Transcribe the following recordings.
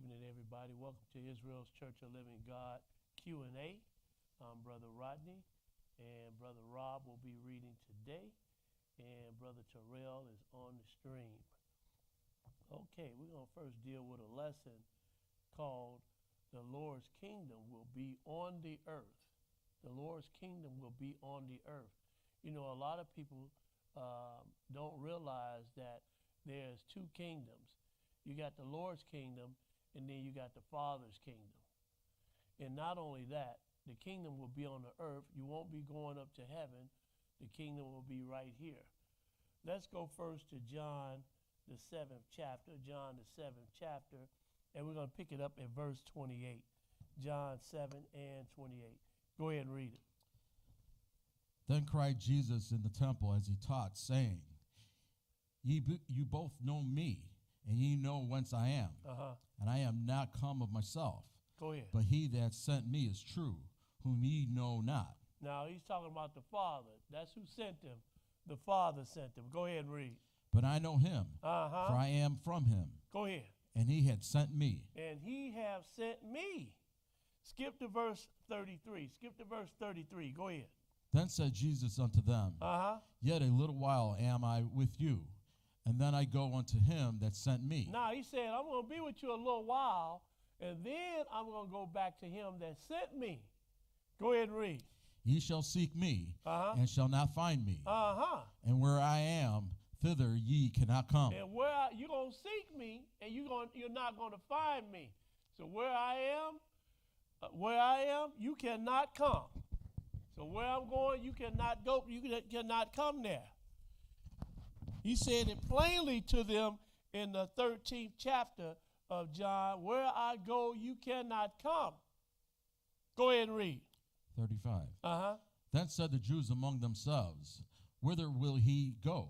evening, everybody. Welcome to Israel's Church of Living God Q&A. I'm Brother Rodney, and Brother Rob will be reading today, and Brother Terrell is on the stream. Okay, we're going to first deal with a lesson called The Lord's Kingdom Will Be on the Earth. The Lord's Kingdom will be on the earth. You know, a lot of people don't realize that there's two kingdoms. You got the Lord's kingdom, and then you got the Father's kingdom. And not only that, the kingdom will be on the earth. You won't be going up to heaven. The kingdom will be right here. Let's go first to John, the 7th chapter, and we're going to pick it up at verse 28. John 7 and 28. Go ahead and read it. Then cried Jesus in the temple as he taught, saying, You both know me, and ye know whence I am. And I am not come of myself. Go ahead. But he that sent me is true, whom ye know not. Now he's talking about the Father. That's who sent him. The Father sent him. Go ahead and read. But I know him, for I am from him. Go ahead. And he had sent me. And he have sent me. Skip to verse 33. Skip to verse 33. Go ahead. Then said Jesus unto them, Yet a little while am I with you, and then I go unto him that sent me. Now he said, I'm going to be with you a little while, and then I'm going to go back to him that sent me. Go ahead and read. Ye shall seek me, and shall not find me. And where I am, thither ye cannot come. And you're going to seek me, and you're not going to find me. So where I am, you cannot come. So where I'm going, you cannot go, you cannot come there. He said it plainly to them in the 13th chapter of John, where I go, you cannot come. Go ahead and read. 35. Then said the Jews among themselves, Whither will he go?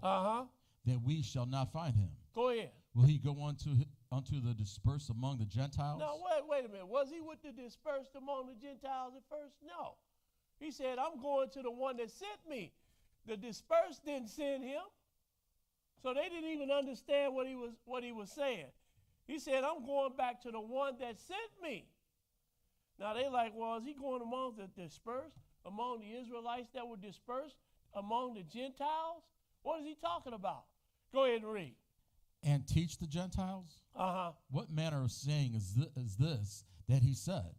That we shall not find him. Go ahead. Will he go unto the dispersed among the Gentiles? Now, wait a minute. Was he with the dispersed among the Gentiles at first? No. He said, I'm going to the one that sent me. The dispersed didn't send him. So they didn't even understand what he was saying. He said, I'm going back to the one that sent me. Now they like, well, is he going among the dispersed, among the Israelites that were dispersed, among the Gentiles? What is he talking about? Go ahead and read. And teach the Gentiles? What manner of saying is this that he said?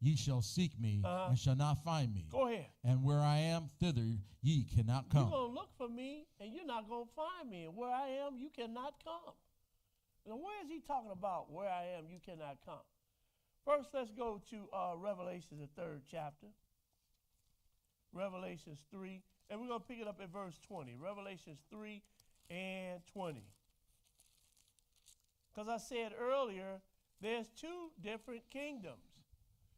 Ye shall seek me and shall not find me. Go ahead. And where I am, thither ye cannot come. You're going to look for me, and you're not going to find me. And where I am, you cannot come. Now, where is he talking about? Where I am, you cannot come. First, let's go to Revelations, the 3rd chapter. Revelations 3. And we're going to pick it up at verse 20. Revelations 3 and 20. Because I said earlier, there's two different kingdoms.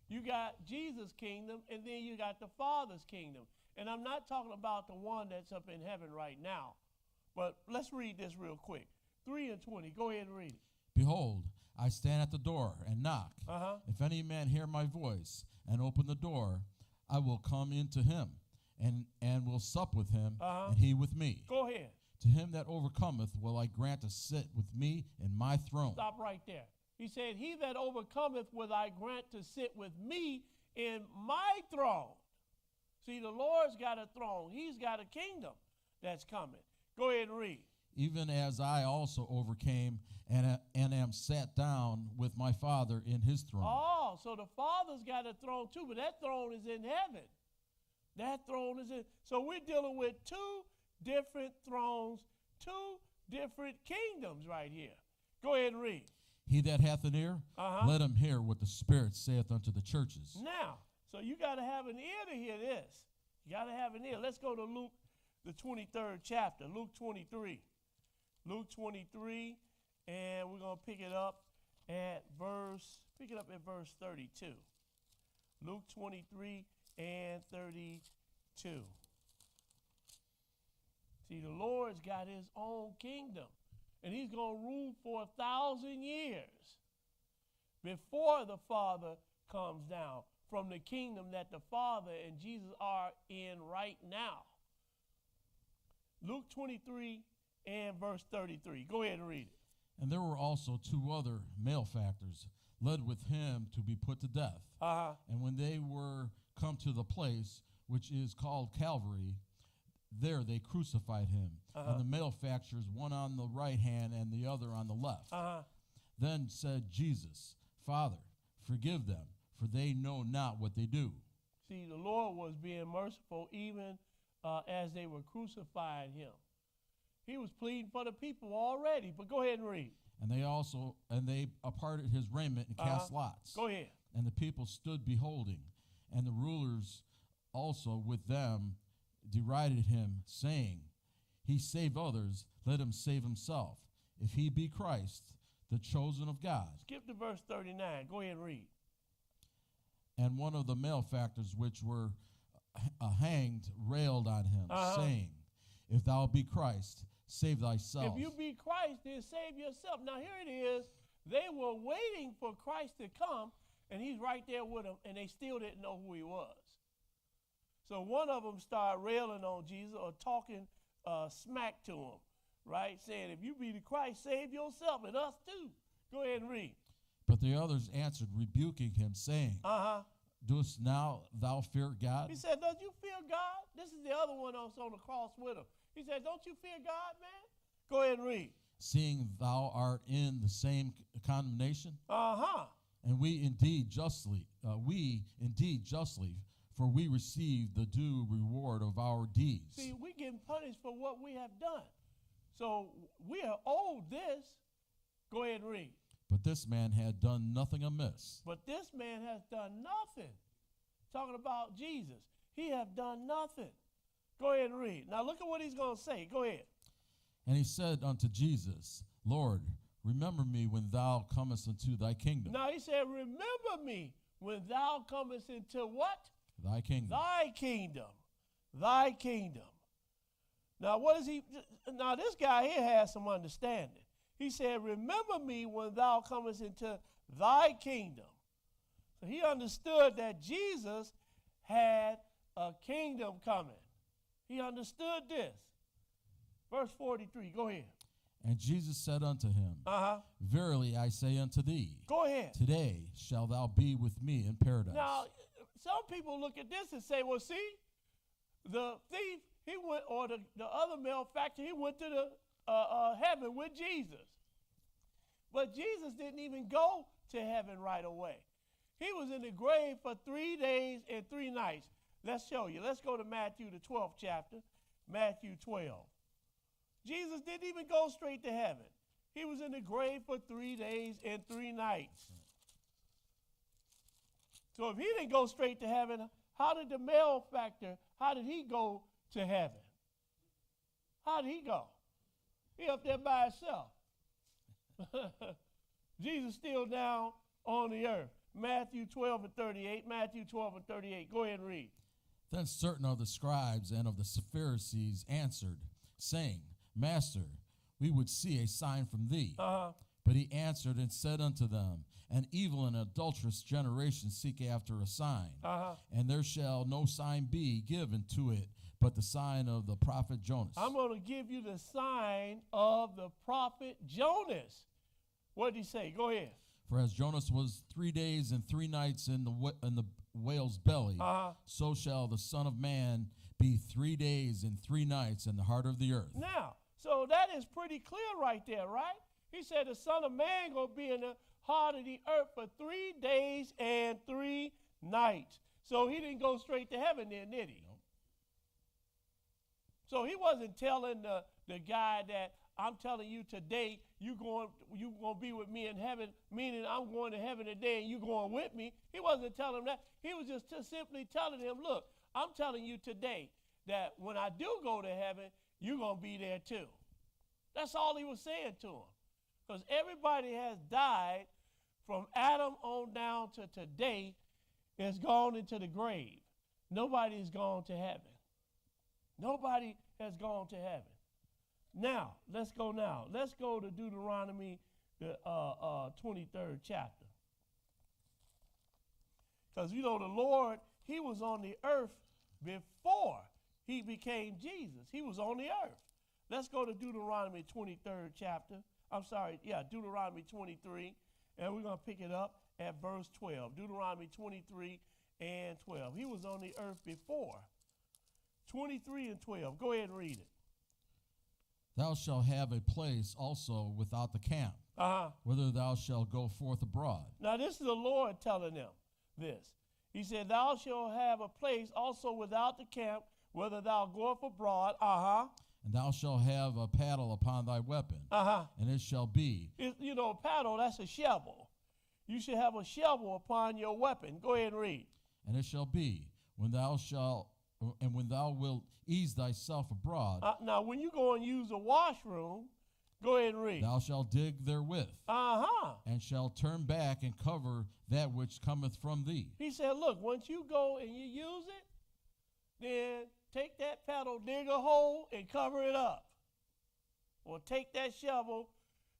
You got Jesus' kingdom, and then you got the Father's kingdom. And I'm not talking about the one that's up in heaven right now. But let's read this real quick. 3 and 20. Go ahead and read it. Behold, I stand at the door and knock. If any man hear my voice and open the door, I will come into him and will sup with him, and he with me. Go ahead. To him that overcometh will I grant to sit with me in my throne. Stop right there. He said, he that overcometh will I grant to sit with me in my throne. See, the Lord's got a throne. He's got a kingdom that's coming. Go ahead and read. Even as I also overcame and am sat down with my Father in his throne. Oh, so the Father's got a throne too, but that throne is in heaven. That throne is in. So we're dealing with two different thrones, two different kingdoms right here. Go ahead and read. He that hath an ear, let him hear what the Spirit saith unto the churches. Now, so you got to have an ear to hear this. You got to have an ear. Let's go to Luke, the 23rd chapter, Luke 23. Luke 23, and we're going to pick it up at verse 32. Luke 23 and 32. See, the Lord's got his own kingdom. And he's going to rule for 1,000 years before the Father comes down from the kingdom that the Father and Jesus are in right now. Luke 23 and verse 33. Go ahead and read it. And there were also 2 other malefactors led with him to be put to death. And when they were come to the place which is called Calvary, there they crucified him, and the malefactors, one on the right hand and the other on the left. Then said Jesus, Father, forgive them, for they know not what they do. See, the Lord was being merciful even as they were crucifying him. He was pleading for the people already, but go ahead and read. And they parted his raiment and cast lots. Go ahead. And the people stood beholding, and the rulers also with them derided him, saying, He saved others, let him save himself, if he be Christ, the chosen of God. Skip to verse 39. Go ahead and read. And one of the malefactors which were hanged railed on him, saying, If thou be Christ, save thyself. If you be Christ, then save yourself. Now here it is. They were waiting for Christ to come, and he's right there with them, and they still didn't know who he was. So one of them started railing on Jesus or talking smack to him, right? Saying, if you be the Christ, save yourself and us too. Go ahead and read. But the others answered, rebuking him, saying, Dost now thou fear God? He said, don't you fear God? This is the other one that's on the cross with him. He said, don't you fear God, man? Go ahead and read. Seeing thou art in the same condemnation? And we indeed justly, for we receive the due reward of our deeds. See, we getting punished for what we have done. So we are owed this. Go ahead and read. But this man had done nothing amiss. But this man has done nothing. Talking about Jesus. He have done nothing. Go ahead and read. Now look at what he's going to say. Go ahead. And he said unto Jesus, Lord, remember me when thou comest into thy kingdom. Now he said, remember me when thou comest into what? Thy kingdom. Thy kingdom. Thy kingdom. Now what is he? Now this guy here has some understanding. He said, remember me when thou comest into thy kingdom. So he understood that Jesus had a kingdom coming. He understood this. Verse 43, go ahead. And Jesus said unto him, Verily I say unto thee, go ahead. Today shalt thou be with me in paradise. Now, some people look at this and say, well, see, the thief, he went, or the other malefactor, he went to the heaven with Jesus. But Jesus didn't even go to heaven right away. He was in the grave for 3 days and 3 nights. Let's show you. Let's go to Matthew, the 12th chapter, Matthew 12. Jesus didn't even go straight to heaven. He was in the grave for 3 days and 3 nights. So if he didn't go straight to heaven, how did the malefactor, how did he go to heaven? How did he go? He up there by himself. Jesus still down on the earth. Matthew 12 and 38. Matthew 12 and 38. Go ahead and read. Then certain of the scribes and of the Pharisees answered, saying, Master, we would see a sign from thee. But he answered and said unto them, An evil and adulterous generation seek after a sign, and there shall no sign be given to it but the sign of the prophet Jonas. I'm going to give you the sign of the prophet Jonas. What did he say? Go ahead. For as Jonas was 3 days and 3 nights in the whale's belly, so shall the Son of Man be 3 days and 3 nights in the heart of the earth. Now, so that is pretty clear right there, right? He said the Son of Man going to be in the heart of the earth for 3 days and 3 nights. So he didn't go straight to heaven then, did he? No. So he wasn't telling the guy that I'm telling you today you going to be with me in heaven, meaning I'm going to heaven today and you going with me. He wasn't telling him that. He was just simply telling him, look, I'm telling you today that when I do go to heaven, you're going to be there too. That's all he was saying to him. Because everybody has died from Adam on down to today has gone into the grave. Nobody has gone to heaven. Nobody has gone to heaven. Now, let's go now. Let's go to Deuteronomy, the 23rd chapter. Because, you know, the Lord, he was on the earth before he became Jesus. He was on the earth. Let's go to Deuteronomy 23rd chapter. Deuteronomy 23, and we're going to pick it up at verse 12. Deuteronomy 23 and 12. He was on the earth before. 23 and 12. Go ahead and read it. Thou shalt have a place also without the camp, whither thou shalt go forth abroad. Now this is the Lord telling them this. He said, thou shalt have a place also without the camp, whither thou goest abroad. And thou shalt have a paddle upon thy weapon, and it shall be. Paddle, that's a shovel. You should have a shovel upon your weapon. Go ahead and read. And it shall be, when thou wilt ease thyself abroad. Now, when you go and use a washroom, go ahead and read. Thou shalt dig therewith, and shalt turn back and cover that which cometh from thee. He said, look, once you go and you use it, then take that paddle, dig a hole, and cover it up. Or take that shovel,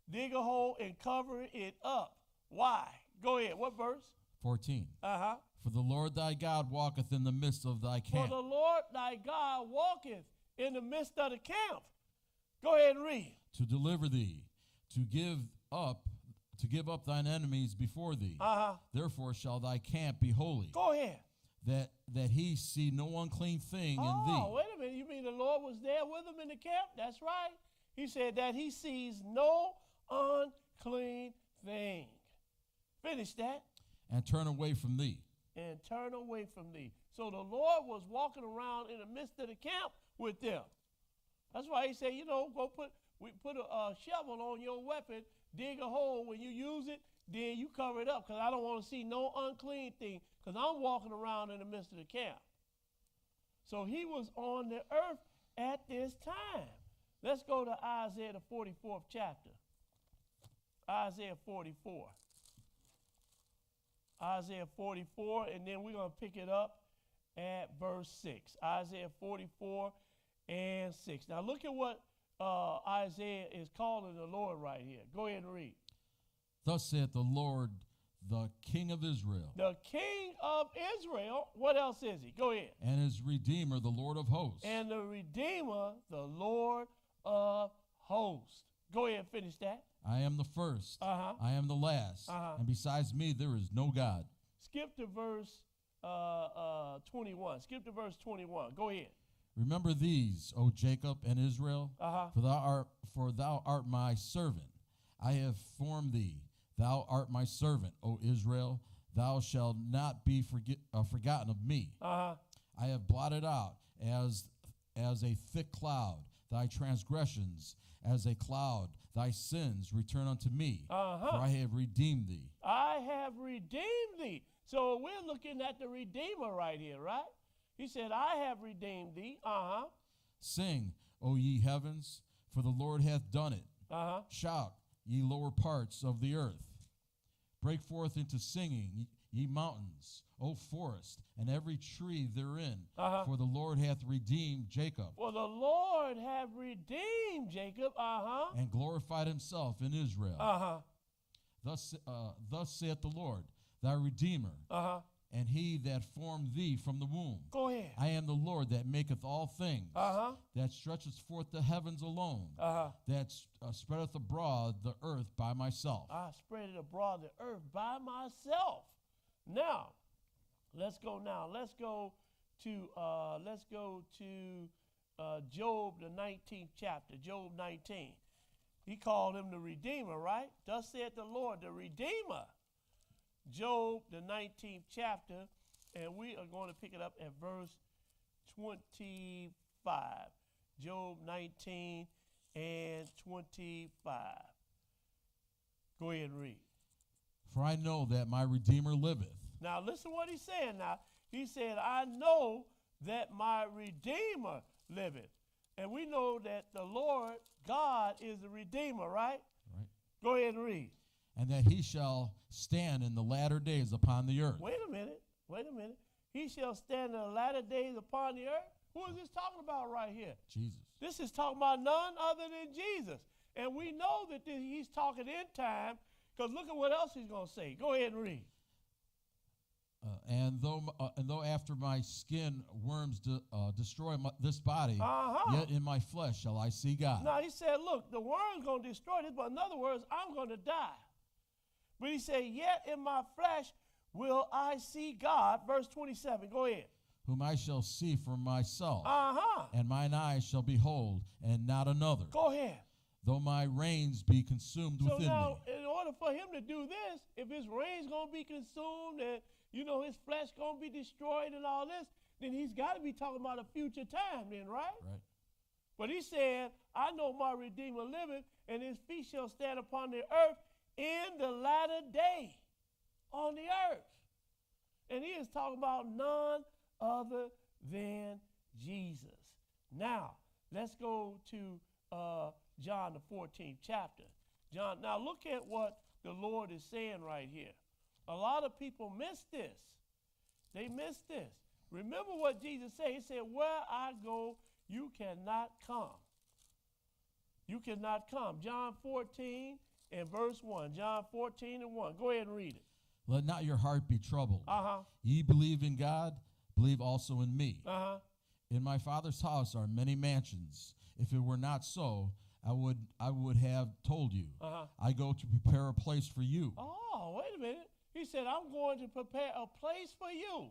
dig a hole, and cover it up. Why? Go ahead. What verse? 14. For the Lord thy God walketh in the midst of thy camp. For the Lord thy God walketh in the midst of the camp. Go ahead and read. To deliver thee, to give up thine enemies before thee. Therefore shall thy camp be holy. Go ahead. That he see no unclean thing in thee. Oh, wait a minute. You mean the Lord was there with him in the camp? That's right. He said that he sees no unclean thing. Finish that. And turn away from thee. And turn away from thee. So the Lord was walking around in the midst of the camp with them. That's why he said, go put a shovel on your weapon, dig a hole. When you use it, then you cover it up, because I don't want to see no unclean thing, because I'm walking around in the midst of the camp. So he was on the earth at this time. Let's go to Isaiah the 44th chapter. Isaiah 44. Isaiah 44, and then we're going to pick it up at verse 6. Isaiah 44 and 6. Now look at what Isaiah is calling the Lord right here. Go ahead and read. Thus saith the Lord, the King of Israel. The King of Israel. What else is he? Go ahead. And his Redeemer, the Lord of hosts. And the Redeemer, the Lord of hosts. Go ahead and finish that. I am the first. I am the last. And besides me, there is no God. Skip to verse 21. Skip to verse 21. Go ahead. Remember these, O Jacob and Israel, for thou art my servant. I have formed thee. Thou art my servant, O Israel. Thou shalt not be forgotten of me. I have blotted out as a thick cloud thy transgressions, as a cloud thy sins return unto me. For I have redeemed thee. I have redeemed thee. So we're looking at the Redeemer right here, right? He said, I have redeemed thee. Sing, O ye heavens, for the Lord hath done it. Shout, ye lower parts of the earth. Break forth into singing, ye mountains, O forest, and every tree therein. For the Lord hath redeemed Jacob. For the Lord hath redeemed Jacob. And glorified himself in Israel. Thus saith the Lord, thy Redeemer, and he that formed thee from the womb. Go ahead. I am the Lord that maketh all things, that stretcheth forth the heavens alone, that spreadeth abroad the earth by myself. I spread it abroad the earth by myself. Now, let's go to Job, the 19th chapter, Job 19. He called him the Redeemer, right? Thus saith the Lord, the Redeemer. Job, the 19th chapter, and we are going to pick it up at verse 25. Job 19 and 25. Go ahead and read. For I know that my Redeemer liveth. Now listen what he's saying now. He said, I know that my Redeemer liveth. And we know that the Lord God is the Redeemer, right? Right. Go ahead and read. And that he shall stand in the latter days upon the earth. Wait a minute. He shall stand in the latter days upon the earth? Who is this talking about right here? Jesus. This is talking about none other than Jesus. And we know that he's talking in time, because look at what else he's going to say. Go ahead and read. And though after my skin worms destroy this body, Uh-huh. yet in my flesh shall I see God. Now he said, look, the worm's going to destroy this, but in other words, I'm going to die. But he said, yet in my flesh will I see God. Verse 27, go ahead. Whom I shall see for myself, Uh-huh. and mine eyes shall behold, and not another. Go ahead. Though my reins be consumed So within now, me. in order for him to do this, if his reins going to be consumed and, his flesh going to be destroyed and all this, then he's got to be talking about a future time then, right? Right. But he said, I know my Redeemer liveth, and his feet shall stand upon the earth in the latter day on the earth. And he is talking about none other than Jesus. Now, let's go to John the 14th chapter. John, now look at what the Lord is saying right here. A lot of people miss this. They miss this. Remember what Jesus said. He said, where I go, you cannot come. You cannot come. John 14 and verse 1. John 14 and 1. Go ahead and read it. Let not your heart be troubled. Uh-huh. Ye believe in God, believe also in me. Uh-huh. In my Father's house are many mansions. If it were not so, I would have told you. Uh-huh. I go to prepare a place for you. Oh, wait a minute. He said, I'm going to prepare a place for you.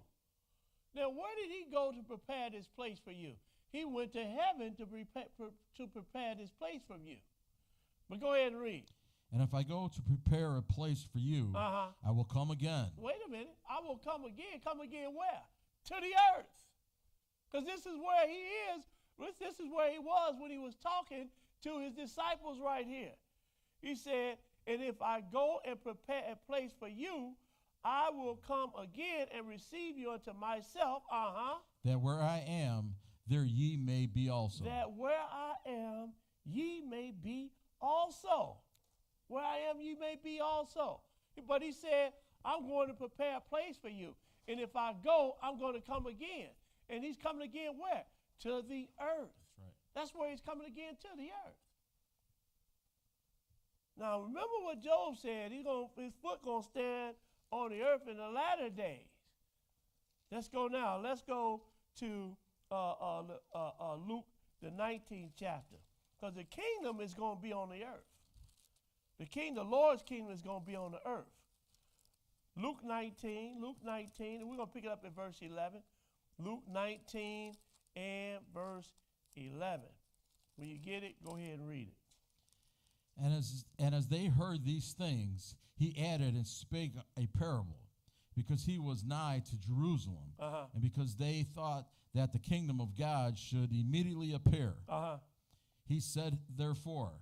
Now, where did he go to prepare this place for you? He went to heaven to prepare this place from you. But go ahead and read. And if I go to prepare a place for you, Uh-huh. I will come again. Wait a minute. I will come again. Come again where? To the earth. Because this is where he is. This is where he was when he was talking to his disciples right here. He said, and if I go and prepare a place for you, I will come again and receive you unto myself. Uh-huh. That where I am, there ye may be also. That where I am, ye may be also. Where I am, ye may be also. But he said, I'm going to prepare a place for you. And if I go, I'm going to come again. And he's coming again where? To the earth. That's right. That's where he's coming again, to the earth. Now, remember what Job said. His foot going to stand on the earth in the latter days. Let's go now. Let's go to Luke, the 19th chapter. Because the kingdom is going to be on the earth. The Lord's kingdom is going to be on the earth. Luke 19, and we're going to pick it up at verse 11. Luke 19 and verse 11. When you get it, go ahead and read it. And as they heard these things, he added and spake a parable, because he was nigh to Jerusalem, and because they thought that the kingdom of God should immediately appear. He said, therefore,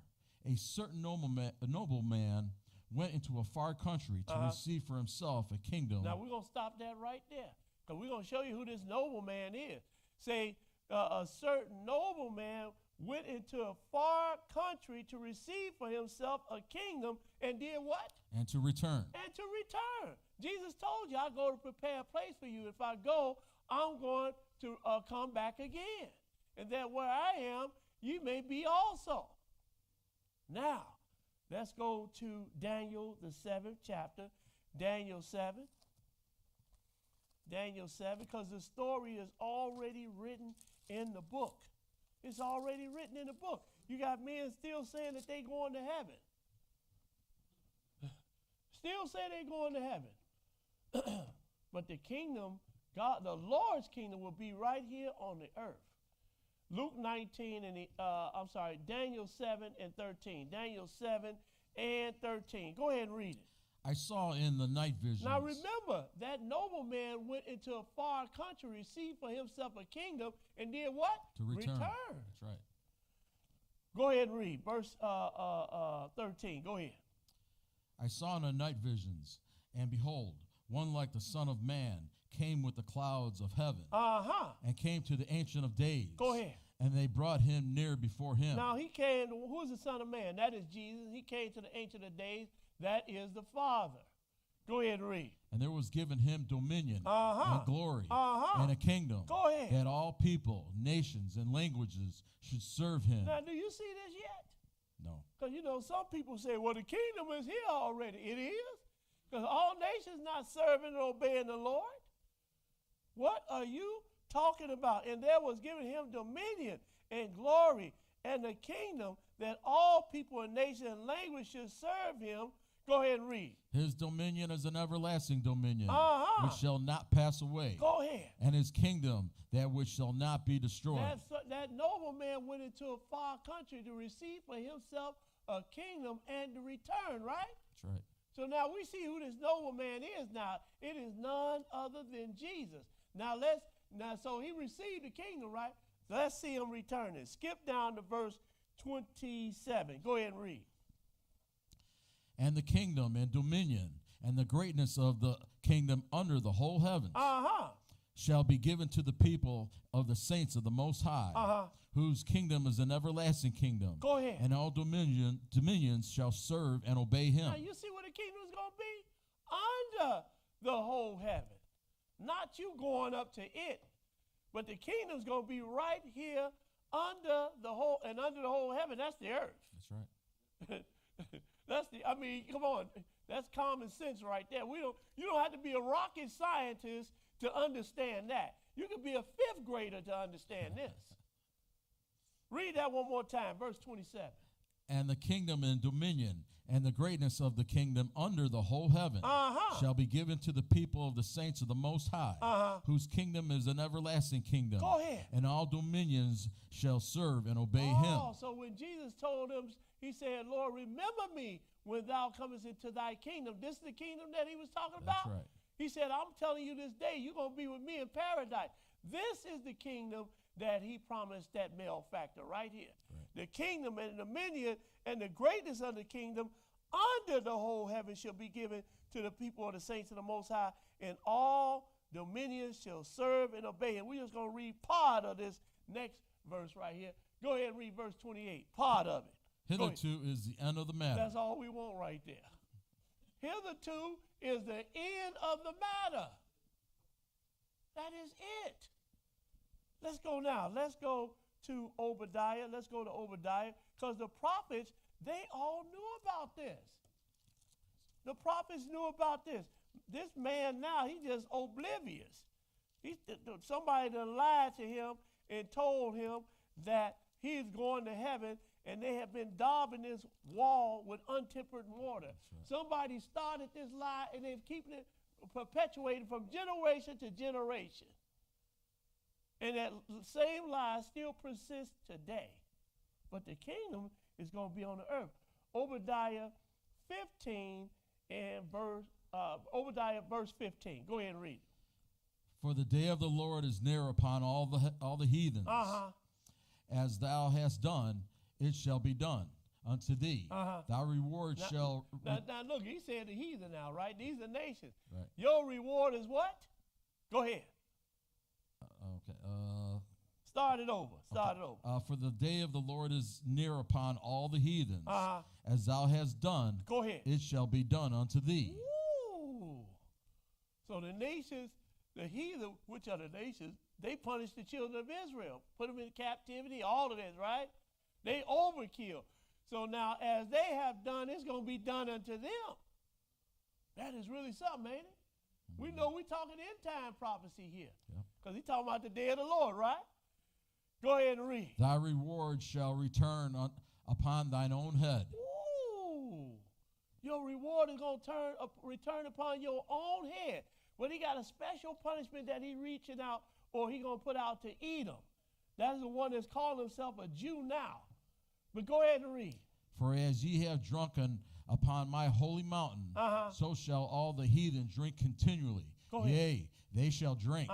a certain nobleman went into a far country to receive for himself a kingdom. Now, we're going to stop that right there, because we're going to show you who this nobleman is. Say, a certain nobleman went into a far country to receive for himself a kingdom and did what? And to return. And to return. Jesus told you, I go to prepare a place for you. If I go, I'm going to come back again. And that where I am, you may be also. Now, let's go to Daniel, the 7th chapter. Daniel 7. Daniel 7, because the story is already written in the book. It's already written in the book. You got men still saying that they going to heaven. Still say they going to heaven. But the kingdom, God, the Lord's kingdom will be right here on the earth. Luke 19 and Daniel 7 and 13. Daniel 7 and 13. Go ahead and read it. I saw in the night visions. Now remember, that nobleman went into a far country, received for himself a kingdom, and did what? To return. That's right. Go ahead and read. Verse 13. Go ahead. I saw in the night visions, and behold, one like the Son of Man came with the clouds of heaven, and came to the Ancient of Days. Go ahead. And they brought him near before him. Now he came, who is the Son of Man? That is Jesus. He came to the Ancient of Days. That is the Father. Go ahead and read. And there was given him dominion and glory and a kingdom, Go ahead, that all people, nations, and languages should serve him. Now, do you see this yet? No. Because, some people say, well, the kingdom is here already. It is. Because all nations not serving and obeying the Lord. are you talking about? And there was given him dominion and glory and the kingdom that all people and nations and language should serve him. Go ahead and read. His dominion is an everlasting dominion, Uh-huh. which shall not pass away. Go ahead. And his kingdom, that which shall not be destroyed. That nobleman went into a far country to receive for himself a kingdom and to return, right? That's right. So now we see who this nobleman is now. It is none other than Jesus. So he received the kingdom, right? So let's see him returning. Skip down to verse 27. Go ahead and read. And the kingdom and dominion and the greatness of the kingdom under the whole heavens shall be given to the people of the saints of the Most High, whose kingdom is an everlasting kingdom. Go ahead. And all dominions shall serve and obey him. Now you see what the kingdom is going to be? Under the whole heaven. Not you going up to it, but the kingdom's going to be right here under the whole heaven. That's the earth. That's right. Come on. That's common sense right there. You don't have to be a rocket scientist to understand that. You could be a fifth grader to understand this. Read that one more time, verse 27. And the kingdom and dominion and the greatness of the kingdom under the whole heaven shall be given to the people of the saints of the Most High, whose kingdom is an everlasting kingdom. Go ahead. And all dominions shall serve and obey him. So when Jesus told him, he said, Lord, remember me when thou comest into thy kingdom. This is the kingdom that he was talking about? That's right. He said, I'm telling you this day, you're going to be with me in paradise. This is the kingdom that he promised that male factor right here. Right. The kingdom and the dominion and the greatness of the kingdom under the whole heaven shall be given to the people of the saints of the Most High, and all dominions shall serve and obey. And we're just going to read part of this next verse right here. Go ahead and read verse 28, part of it. Hitherto is the end of the matter. That's all we want right there. Hitherto is the end of the matter. That is it. Let's go now. Let's go to Obadiah. Let's go to Obadiah, because the prophets, they all knew about this. The prophets knew about this. This man now, he's just oblivious. Somebody done lied to him and told him that he's going to heaven, and they have been daubing this wall with untempered water. Right. Somebody started this lie, and they're keeping it perpetuated from generation to generation. And that same lie still persists today. But the kingdom is going to be on the earth. Obadiah 15 and Obadiah verse 15. Go ahead and read it. For the day of the Lord is near upon all the heathens. As thou hast done, it shall be done unto thee. Thy reward shall... Now look, he said the heathen now, right? These are nations. Right. Your reward is what? Go ahead. Okay. Start it over. For the day of the Lord is near upon all the heathens. As thou hast done, go ahead. It shall be done unto thee. Ooh. So the nations, the heathen, which are the nations, they punished the children of Israel, put them in captivity, all of this, right? They overkill. So now, as they have done, it's going to be done unto them. That is really something, ain't it? Mm-hmm. We know we're talking end-time prophecy here, because he's talking about the day of the Lord, right? Go ahead and read. Thy reward shall return upon thine own head. Ooh. Your reward is going to return upon your own head. But he got a special punishment that he reaching out, or he going to put out to Edom. That's the one that's calling himself a Jew now. But go ahead and read. For as ye have drunken upon my holy mountain, so shall all the heathen drink continually. Yea, they shall drink,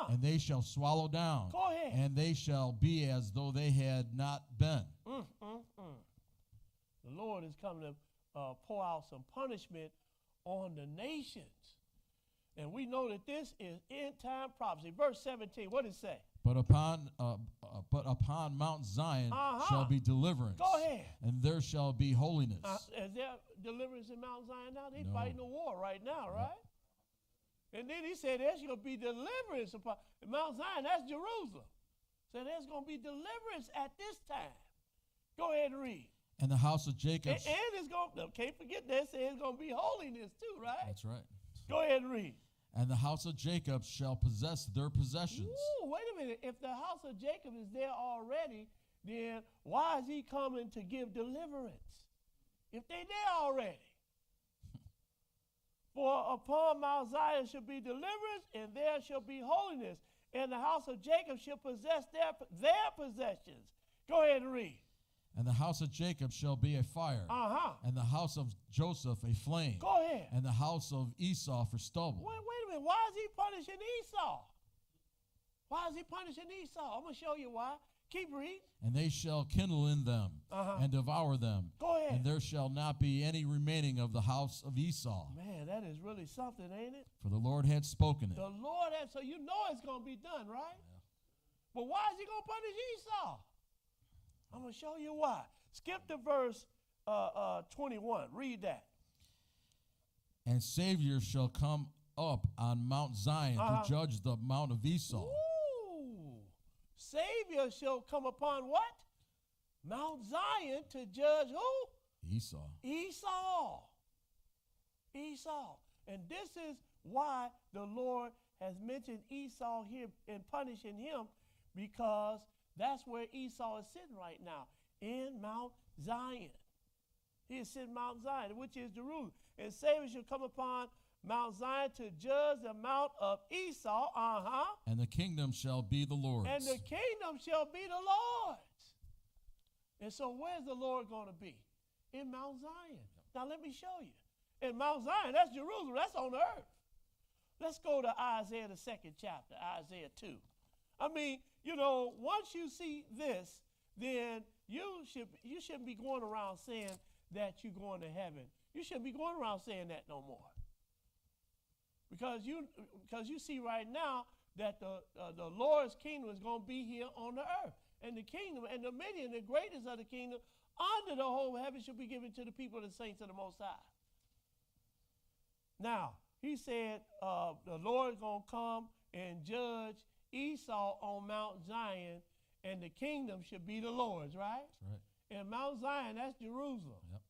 and they shall swallow down, and they shall be as though they had not been. The Lord is coming to pour out some punishment on the nations. And we know that this is end-time prophecy. Verse 17, what does it say? But upon Mount Zion shall be deliverance. Go ahead. And there shall be holiness. Is there deliverance in Mount Zion now? They're fighting a war right now, right? And then he said there's going to be deliverance upon Mount Zion. That's Jerusalem. So there's going to be deliverance at this time. Go ahead and read. And the house of Jacob. And it's going to, can't forget that, it's going to be holiness too, right? That's right. Go ahead and read. And the house of Jacob shall possess their possessions. Ooh, wait a minute. If the house of Jacob is there already, then why is he coming to give deliverance? If they there already. For upon Mount Zion shall be deliverance, and there shall be holiness. And the house of Jacob shall possess their possessions. Go ahead and read. And the house of Jacob shall be a fire, and the house of Joseph a flame, Go ahead. and the house of Esau for stubble. Wait a minute. Why is he punishing Esau? Why is he punishing Esau? I'm going to show you why. Keep reading. And they shall kindle in them and devour them. Go ahead. And there shall not be any remaining of the house of Esau. Man, that is really something, ain't it? For the Lord had spoken it. The Lord has, so you know it's going to be done, right? Yeah. But why is he going to punish Esau? I'm going to show you why. Skip to verse 21. Read that. And Savior shall come up on Mount Zion to judge the mount of Esau. Ooh. Savior shall come upon what? Mount Zion to judge who? Esau. Esau. Esau. And this is why the Lord has mentioned Esau here and punishing him, because that's where Esau is sitting right now, in Mount Zion. He is sitting Mount Zion, which is Jerusalem. And Savior shall come upon Mount Zion to judge the mount of Esau. And the kingdom shall be the Lord's. And the kingdom shall be the Lord's. And so where's the Lord going to be? In Mount Zion. Now let me show you. In Mount Zion, that's Jerusalem. That's on earth. Let's go to Isaiah, the 2nd chapter, Isaiah 2. I mean, you know, once you see this, then you shouldn't be going around saying that you're going to heaven. You shouldn't be going around saying that no more. Because you see right now that the Lord's kingdom is going to be here on the earth. And the kingdom and the dominion, the greatest of the kingdom, under the whole heaven shall be given to the people of the saints of the Most High. Now, he said the Lord is going to come and judge Esau on Mount Zion, and the kingdom should be the Lord's, right? That's right. And Mount Zion, that's Jerusalem. Yep,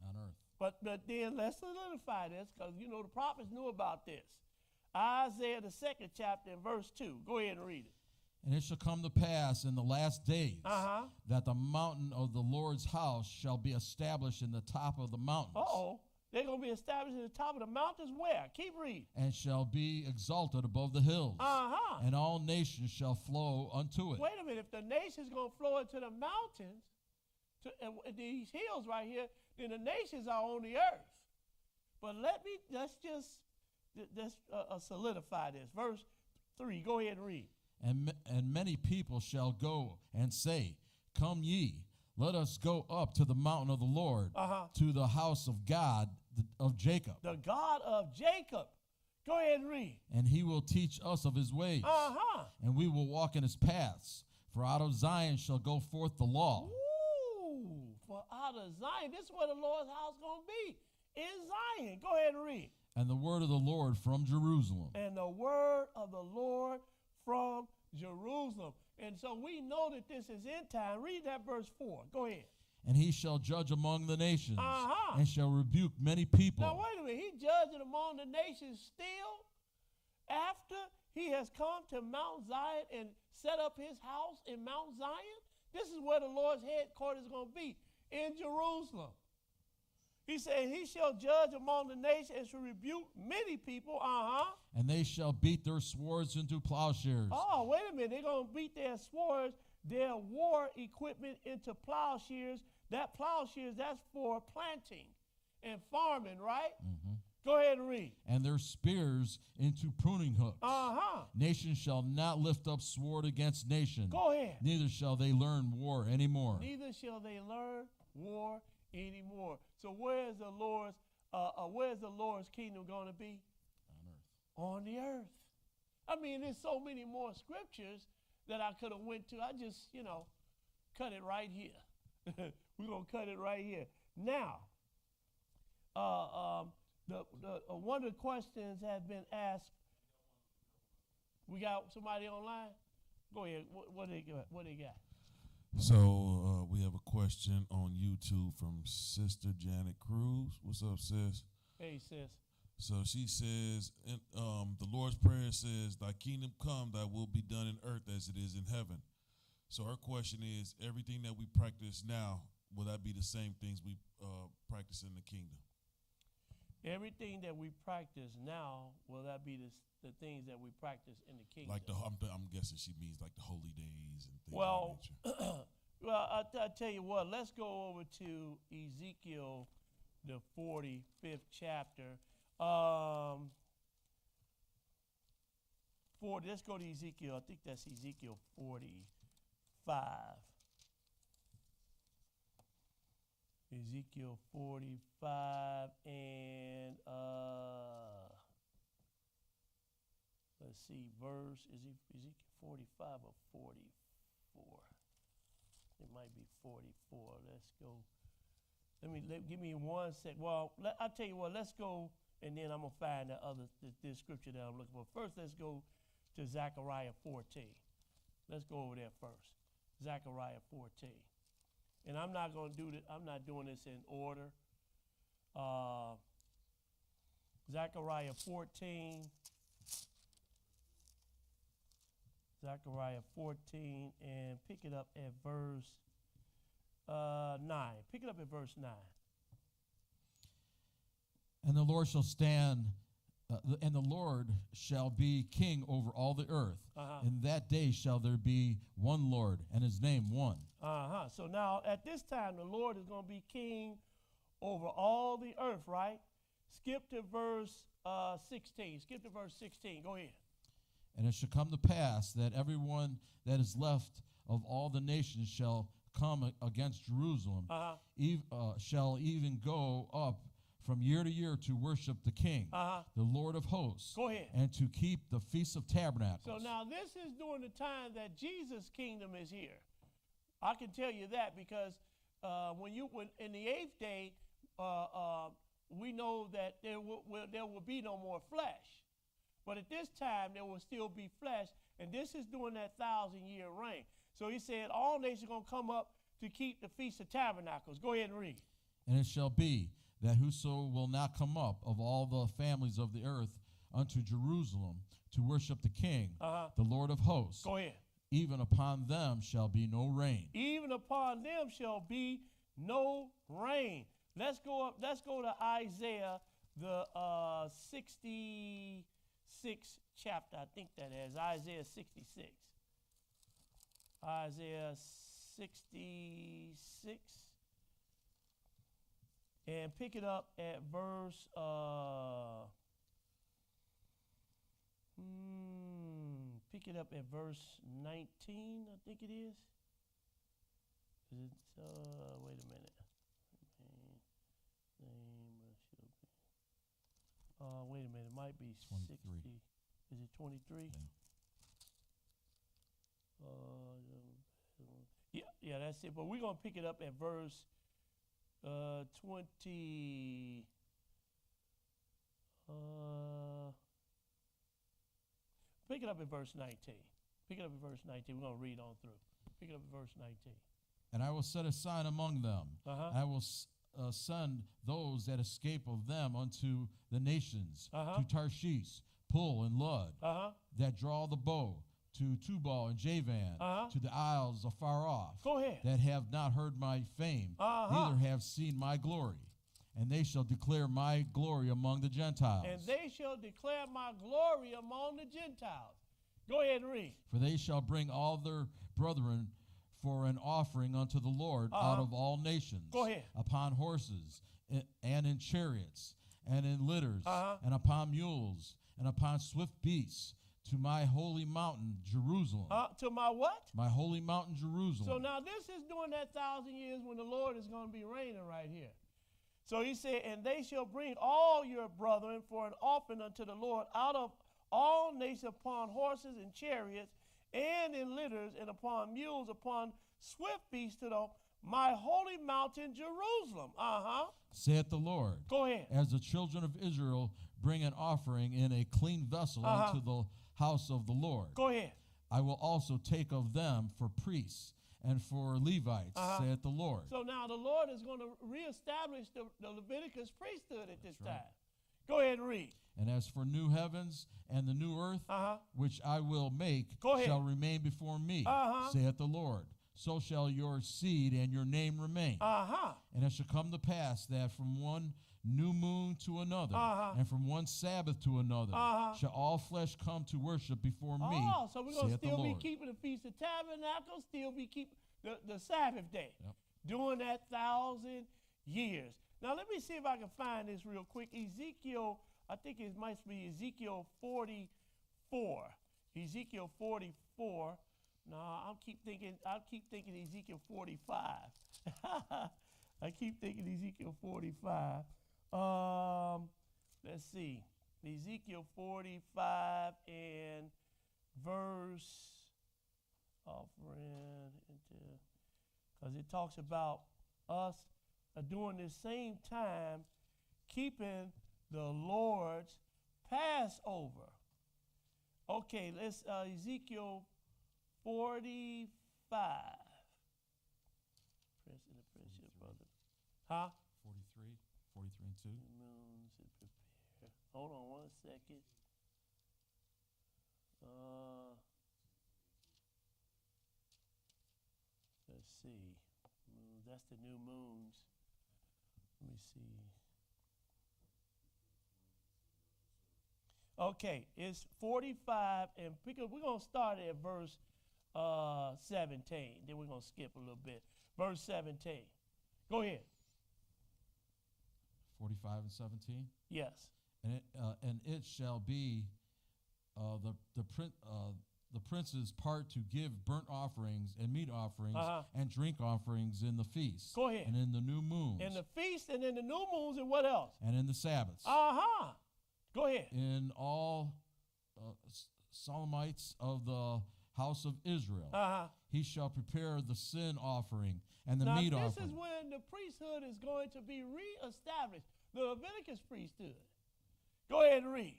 on earth. But then let's solidify this, because, you know, the prophets knew about this. Isaiah, the 2nd chapter, and verse 2. Go ahead and read it. And it shall come to pass in the last days that the mountain of the Lord's house shall be established in the top of the mountains. They're going to be established in the top of the mountains where? Keep reading. And shall be exalted above the hills. And all nations shall flow unto it. Wait a minute. If the nations going to flow into the mountains, these hills right here, then the nations are on the earth. But let's just solidify this. Verse 3, go ahead and read. And many people shall go and say, Come ye, let us go up to the mountain of the Lord, to the house of God of Jacob. The God of Jacob. Go ahead and read. And he will teach us of his ways, and we will walk in his paths. For out of Zion shall go forth the law. Ooh, for out of Zion. This is where the Lord's house going to be, in Zion. Go ahead and read. And the word of the Lord from Jerusalem. And the word of the Lord from Jerusalem. And so we know that this is end time. Read that verse 4. Go ahead. And he shall judge among the nations, and shall rebuke many people. Now wait a minute. He judging among the nations still after he has come to Mount Zion and set up his house in Mount Zion? This is where the Lord's headquarters is going to be, in Jerusalem. He said, he shall judge among the nations and shall rebuke many people. And they shall beat their swords into plowshares. Oh, wait a minute. They're going to beat their swords, their war equipment into plowshares. That plowshares, that's for planting and farming, right? Go ahead and read. And their spears into pruning hooks. Nation shall not lift up sword against nation. Go ahead. Neither shall they learn war anymore. Neither shall they learn war anymore. So where's the Lord's kingdom going to be? On the earth. I mean, there's so many more scriptures that I could have went to. I just, cut it right here. We're going to cut it right here. Now, one of the questions has been asked. We got somebody online? Go ahead. What they got? So we have a question on YouTube from Sister Janet Cruz. What's up, sis? Hey, sis. So she says, the Lord's Prayer says, "Thy kingdom come, thy will be done in earth as it is in heaven." So her question is, everything that we practice now, will that be the same things we practice in the kingdom? Everything that we practice now, will that be the things that we practice in the kingdom? Like I'm guessing she means like the holy days and things Well, of that nature. well, I'll tell you what, let's go over to Ezekiel, the 45th chapter. Let's go to Ezekiel. I think that's Ezekiel 45. Ezekiel 45 and let's see, verse, is it Ezekiel 45 or 44? It might be 44. Let's go. Give me 1 sec. Well, I'll tell you what, let's go, and then I'm going to find the scripture that I'm looking for. First, let's go to Zechariah 14. Let's go over there first. Zechariah 14. And I'm not going to do this, I'm not doing this in order. Zechariah 14. Zechariah 14, and pick it up at verse 9. Pick it up at verse 9. And the Lord shall stand, and the Lord shall be king over all the earth. In that day shall there be one Lord, and his name one. So now at this time, the Lord is going to be king over all the earth, right? Skip to verse 16. Skip to verse 16. Go ahead. And it shall come to pass that everyone that is left of all the nations shall come against Jerusalem, shall even go up from year to year to worship the King, the Lord of hosts. Go ahead. And to keep the Feast of Tabernacles. So now this is during the time that Jesus' kingdom is here. I can tell you that because when in the 8th day, we know that there will be no more flesh. But at this time, there will still be flesh, and this is during that 1,000-year reign. So he said all nations are going to come up to keep the Feast of Tabernacles. Go ahead and read. And it shall be that whoso will not come up of all the families of the earth unto Jerusalem to worship the King, the Lord of hosts. Go ahead. Even upon them shall be no rain. Even upon them shall be no rain. Let's go up. Let's go to Isaiah, the 66th chapter. I think that is Isaiah 66. Isaiah 66. And pick it up at verse, pick it up at verse 19, I think it is. Is it, wait a minute. Wait a minute, it might be 23. 60. Is it 23? Yeah. Yeah, that's it. But we're going to pick it up at verse 20. Pick it up at verse 19. Pick it up at verse 19. We're going to read on through. Pick it up at verse 19. And I will set a sign among them. I will send those that escape of them unto the nations, to Tarshish, Pul, and Lud, that draw the bow, to Tubal and Javan, to the isles afar off. Go ahead. That have not heard my fame, neither have seen my glory. And they shall declare my glory among the Gentiles. And they shall declare my glory among the Gentiles. Go ahead and read. For they shall bring all their brethren for an offering unto the Lord out of all nations. Go ahead. Upon horses, and in chariots, and in litters, and upon mules, and upon swift beasts, to my holy mountain, Jerusalem. To my what? My holy mountain, Jerusalem. So now this is during that 1,000 years when the Lord is going to be reigning right here. So he said, and they shall bring all your brethren for an offering unto the Lord out of all nations upon horses and chariots, and in litters, and upon mules, upon swift beasts to my holy mountain, Jerusalem. Saith the Lord. Go ahead. As the children of Israel bring an offering in a clean vessel unto the house of the Lord. Go ahead. I will also take of them for priests and for Levites, saith the Lord. So now the Lord is going to reestablish the Leviticus priesthood at this time. Go ahead and read. And as for new heavens and the new earth, which I will make, Go ahead. shall remain before me, saith the Lord. So shall your seed and your name remain. And it shall come to pass that from one new moon to another, and from one Sabbath to another, shall all flesh come to worship before me. Oh, so we're going to saith the still be Lord. keeping the Feast of Tabernacles, still be keeping the Sabbath day, Yep. during that 1,000 years. Now, let me see if I can find this real quick. Ezekiel, I think it must be Ezekiel 44. Ezekiel 44. No, I'll keep thinking Ezekiel 45. I keep thinking Ezekiel 45. Let's see. Ezekiel 45 and verse offering, because it talks about us during this same time keeping the Lord's Passover. Okay, let's Ezekiel 45. Prince and the Prince, brother. Huh? 43 and 2. Moons and prepare. Hold on 1 second. Let's see. That's the new moons. Let me see. Okay, it's 45, and because we're going to start at verse 17. Then we're going to skip a little bit. Verse 17. Go ahead. 45 and 17. Yes. And it shall be the prince's part to give burnt offerings and meat offerings and drink offerings in the feast. Go ahead. And in the new moons. In the feast and in the new moons and what else? And in the Sabbaths. Go ahead. In all Sodomites of the house of Israel. He shall prepare the sin offering and the meat offering. Now, this is when the priesthood is going to be reestablished. The Leviticus priesthood. Go ahead and read.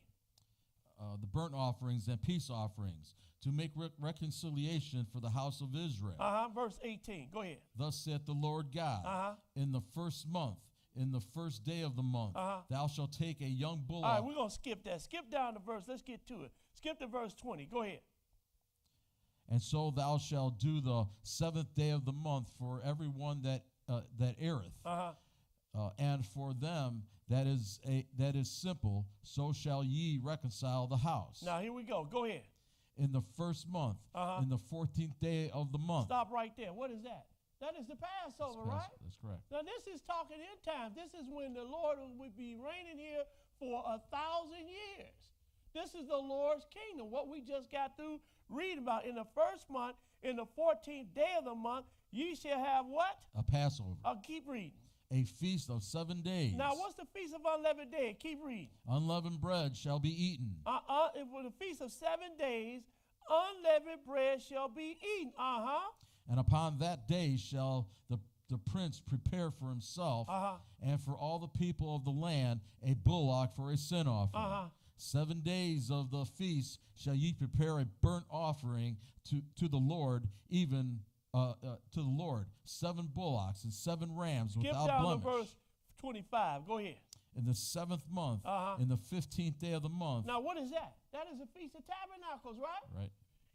The burnt offerings and peace offerings to make reconciliation for the house of Israel. Verse 18. Go ahead. Thus saith the Lord God, in the first month, in the first day of the month, thou shalt take a young bullock. All right, we're going to skip that. Skip down the verse. Let's get to it. Skip to verse 20. Go ahead. And so thou shalt do the seventh day of the month for everyone that erreth, and for them that is simple. So shall ye reconcile the house. Now here we go. Go ahead. In the first month, in the 14th day of the month. Stop right there. What is that? That is the Passover, right? That's correct. Now this is talking end times. This is when the Lord will be reigning here for 1,000 years. This is the Lord's kingdom. What we just got through reading about. In the first month, in the 14th day of the month, ye shall have what? A Passover. I'll keep reading. A feast of 7 days. Now, what's the feast of unleavened bread? Keep reading. Unleavened bread shall be eaten. For the feast of 7 days, unleavened bread shall be eaten. And upon that day shall the prince prepare for himself and for all the people of the land a bullock for a sin offering. 7 days of the feast shall ye prepare a burnt offering to the Lord, even to the Lord, 7 bullocks and 7 rams without blemish. Skip down to verse 25. Go ahead. In the 7th month, in the 15th day of the month. Now, what is that? That is the Feast of Tabernacles, right? Right.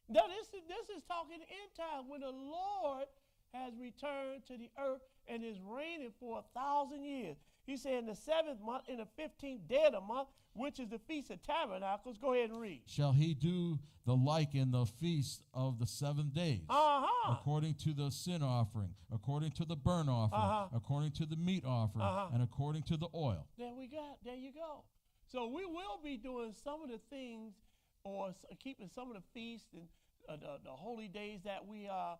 Now, this is talking end time when the Lord has returned to the earth and is reigning for 1,000 years. He said in the 7th month, in the 15th day of the month, which is the Feast of Tabernacles. Go ahead and read. Shall he do the like in the feast of the 7 days, according to the sin offering, according to the burnt offering, according to the meat offering, and according to the oil. There you go. So we will be doing some of the things, or keeping some of the feasts and the holy days that we are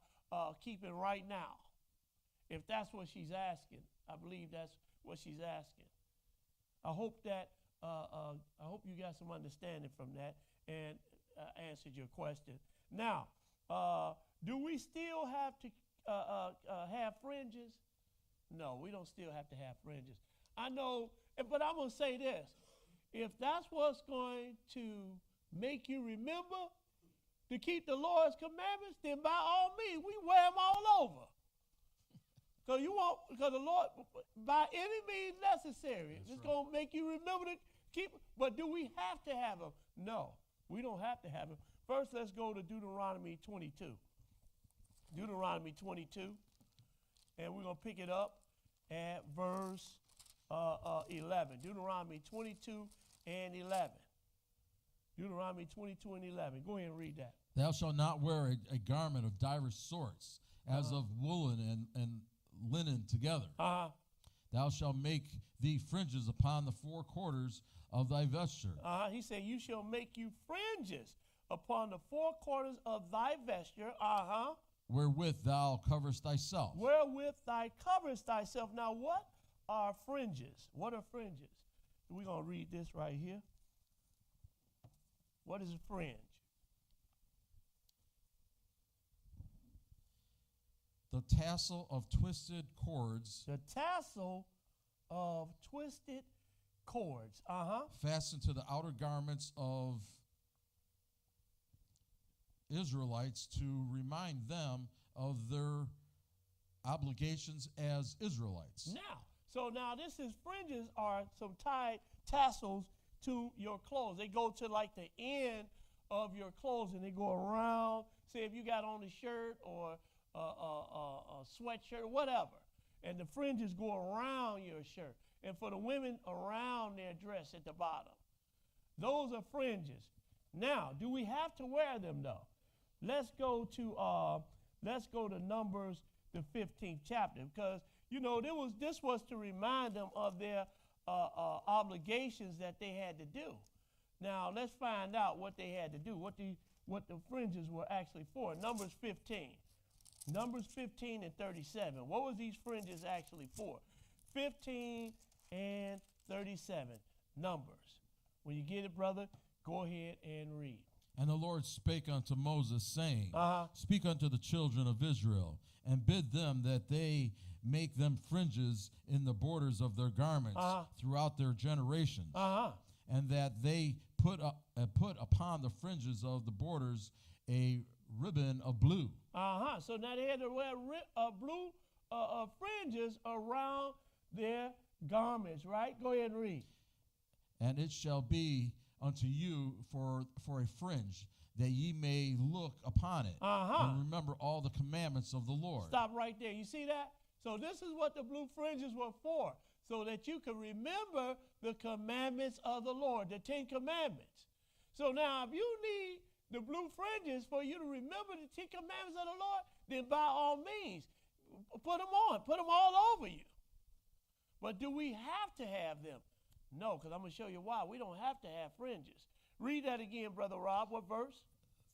keeping right now. If that's what she's asking, I believe that's what she's asking. I hope that I hope you got some understanding from that and answered your question. Now, do we still have to have fringes? No, we don't still have to have fringes. I know, but I'm going to say this. If that's what's going to make you remember to keep the Lord's commandments, then by all means, we wear them all over. Because the Lord, by any means necessary, it's going to make you remember to But do we have to have them? No, we don't have to have them. First, let's go to Deuteronomy 22. Deuteronomy 22, and we're going to pick it up at verse 11. Deuteronomy 22 and 11. Deuteronomy 22 and 11. Go ahead and read that. Thou shalt not wear a garment of divers sorts, as of woolen and linen together. Thou shalt make thee fringes upon the four quarters of thy vesture. He said, you shall make you fringes upon the four quarters of thy vesture. Wherewith thou coverest thyself. Wherewith thou coverest thyself. Now, what are fringes? What are fringes? We're going to read this right here. What is a fringe? The tassel of twisted cords. The tassel of twisted cords. Fastened to the outer garments of Israelites to remind them of their obligations as Israelites. Now this is fringes are some tied tassels to your clothes. They go to like the end of your clothes and they go around. Say if you got on a shirt or a sweatshirt or whatever, and the fringes go around your shirt. And for the women, around their dress at the bottom. Those are fringes. Now, do we have to wear them though? Let's go to Numbers, the 15th chapter, because this was to remind them of their obligations that they had to do. Now let's find out what they had to do, what the fringes were actually for. Numbers 15. Numbers 15 and 37. What was these fringes actually for? 15 and 37. Numbers. When you get it, brother, go ahead and read. And the Lord spake unto Moses, saying, Speak unto the children of Israel, and bid them that they make them fringes in the borders of their garments throughout their generations, and that they put upon the fringes of the borders a ribbon of blue. So now they had to wear blue fringes around their garments, right? Go ahead and read. And it shall be unto you for a fringe, that ye may look upon it, and remember all the commandments of the Lord. Stop right there. You see that? So this is what the blue fringes were for, so that you can remember the commandments of the Lord, the 10 Commandments. So now if you need the blue fringes for you to remember the 10 Commandments of the Lord, then by all means, put them on. Put them all over you. But do we have to have them? No, because I'm going to show you why. We don't have to have fringes. Read that again, Brother Rob. What verse?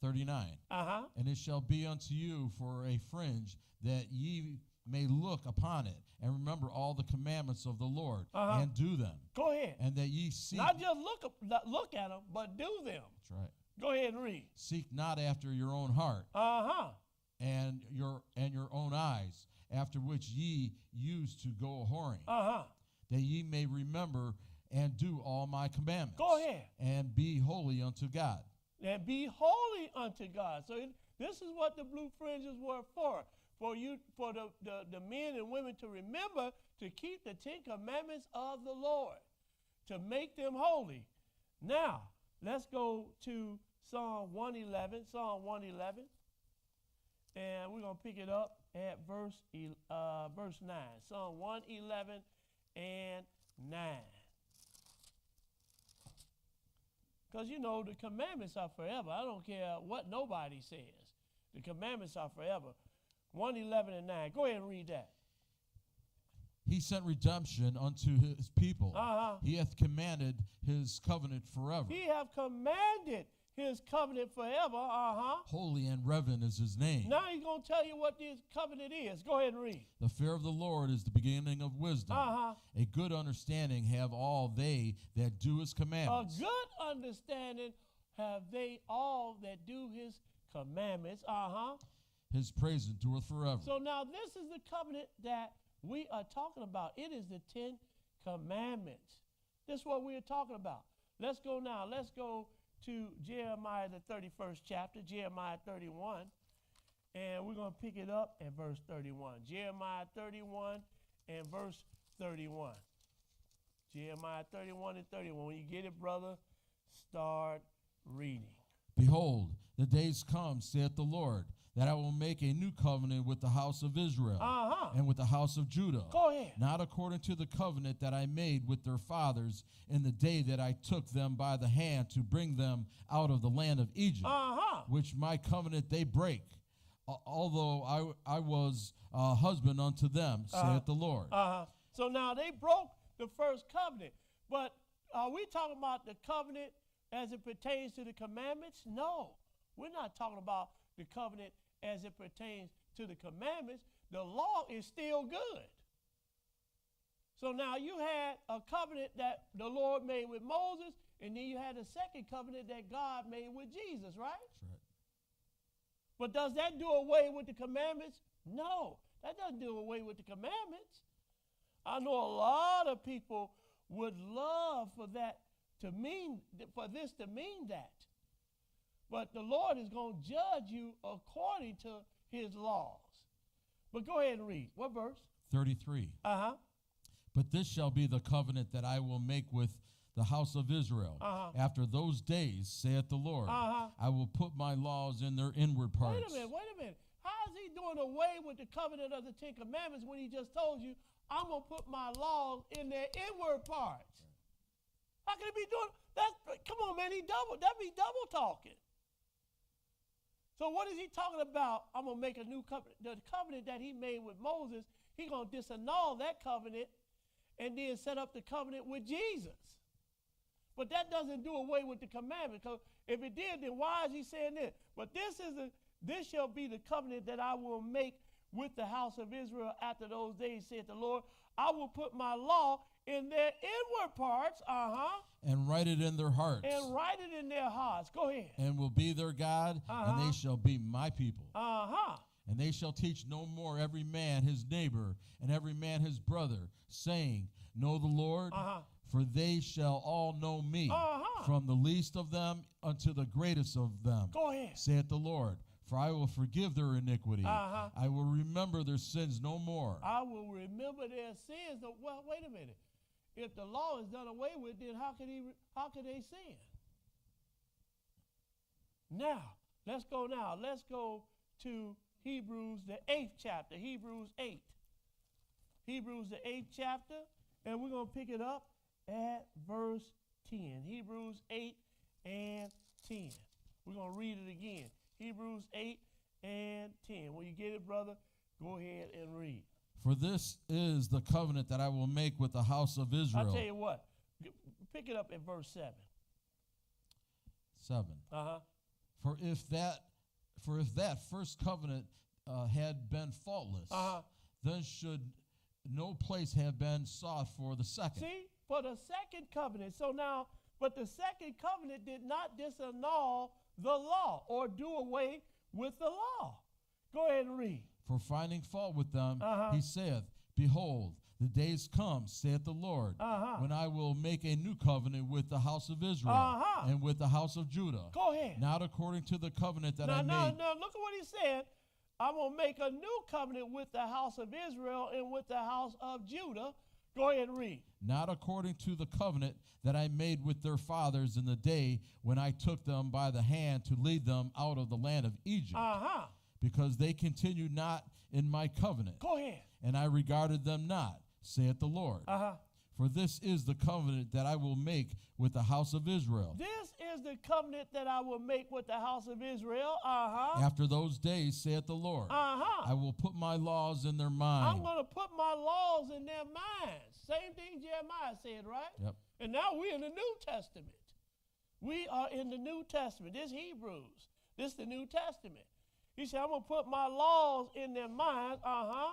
39. And it shall be unto you for a fringe, that ye may look upon it, and remember all the commandments of the Lord, and do them. Go ahead. And that ye seek. Not just look at them, but do them. That's right. Go ahead and read. Seek not after your own heart, and your own eyes, after which ye used to go a whoring, that ye may remember and do all my commandments. Go ahead. And be holy unto God. And be holy unto God. So this is what the blue fringes were for. For the men and women to remember to keep the 10 Commandments of the Lord, to make them holy. Now, let's go to Psalm 111. Psalm 111. And we're going to pick it up at verse 9. Psalm 111 and 9. Because, the commandments are forever. I don't care what nobody says. The commandments are forever. 111 and 9. Go ahead and read that. He sent redemption unto his people. He hath commanded his covenant forever. He hath commanded his covenant forever. Holy and reverend is his name. Now he's going to tell you what this covenant is. Go ahead and read. The fear of the Lord is the beginning of wisdom. A good understanding have all they that do his commandments. A good understanding have they all that do his commandments. His praise endureth forever. So now this is the covenant that we are talking about. It is the 10 Commandments. This is what we are talking about. Let's go now. Let's go to Jeremiah, the 31st chapter, Jeremiah 31. And we're going to pick it up at verse 31. Jeremiah 31 and verse 31. Jeremiah 31 and 31. When you get it, brother, start reading. Behold, the days come, saith the Lord, that I will make a new covenant with the house of Israel and with the house of Judah. Go ahead. Not according to the covenant that I made with their fathers in the day that I took them by the hand to bring them out of the land of Egypt, which my covenant they break, although I was a husband unto them, saith the Lord. So now they broke the first covenant. But are we talking about the covenant as it pertains to the commandments? No. We're not talking about the covenant as it pertains to the commandments. The law is still good. So now you had a covenant that the Lord made with Moses, and then you had a second covenant that God made with Jesus, right? That's right. But does that do away with the commandments? No, that doesn't do away with the commandments. I know a lot of people would love for that to mean, for this to mean that. But the Lord is going to judge you according to his laws. But go ahead and read. What verse? 33. But this shall be the covenant that I will make with the house of Israel. After those days, saith the Lord, I will put my laws in their inward parts. Wait a minute. How is he doing away with the covenant of the Ten Commandments when he just told you, I'm going to put my laws in their inward parts? How can he be doing that? Come on, man, that be double talking. So what is he talking about? I'm going to make a new covenant. The covenant that he made with Moses, he's going to disannul that covenant and then set up the covenant with Jesus. But that doesn't do away with the commandment, because if it did, then why is he saying this? But this shall be the covenant that I will make with the house of Israel after those days, saith the Lord. I will put my law in their inward parts, and write it in their hearts. And write it in their hearts. Go ahead. And will be their God, and they shall be my people. And they shall teach no more every man his neighbor, and every man his brother, saying, Know the Lord, for they shall all know me, from the least of them unto the greatest of them. Go ahead. Saith the Lord. For I will forgive their iniquity. I will remember their sins no more. I will remember their sins. Well, wait a minute. If the law is done away with, then how could they sin? Now, let's go to Hebrews, the 8th chapter, Hebrews 8. Hebrews, the 8th chapter, and we're going to pick it up at verse 10. Hebrews 8 and 10. We're going to read it again. Hebrews 8 and 10. When you get it, brother, go ahead and read. For this is the covenant that I will make with the house of Israel. I'll tell you what. Pick it up at verse 7. 7. For if that first covenant had been faultless, then should no place have been sought for the second. See, for the second covenant. So now, but the second covenant did not disannul the law or do away with the law. Go ahead and read. For finding fault with them, he saith, Behold, the days come, saith the Lord, when I will make a new covenant with the house of Israel and with the house of Judah. Go ahead. Not according to the covenant that I made. No, look at what he said. I'm going to make a new covenant with the house of Israel and with the house of Judah. Go ahead and read. Not according to the covenant that I made with their fathers in the day when I took them by the hand to lead them out of the land of Egypt. Because they continued not in my covenant. Go ahead. And I regarded them not, saith the Lord. For this is the covenant that I will make with the house of Israel. This is the covenant that I will make with the house of Israel. After those days, saith the Lord. I will put my laws in their mind. I'm going to put my laws in their minds. Same thing Jeremiah said, right? Yep. And now we're in the New Testament. We are in the New Testament. This Hebrews. This is the New Testament. He said, I'm going to put my laws in their minds,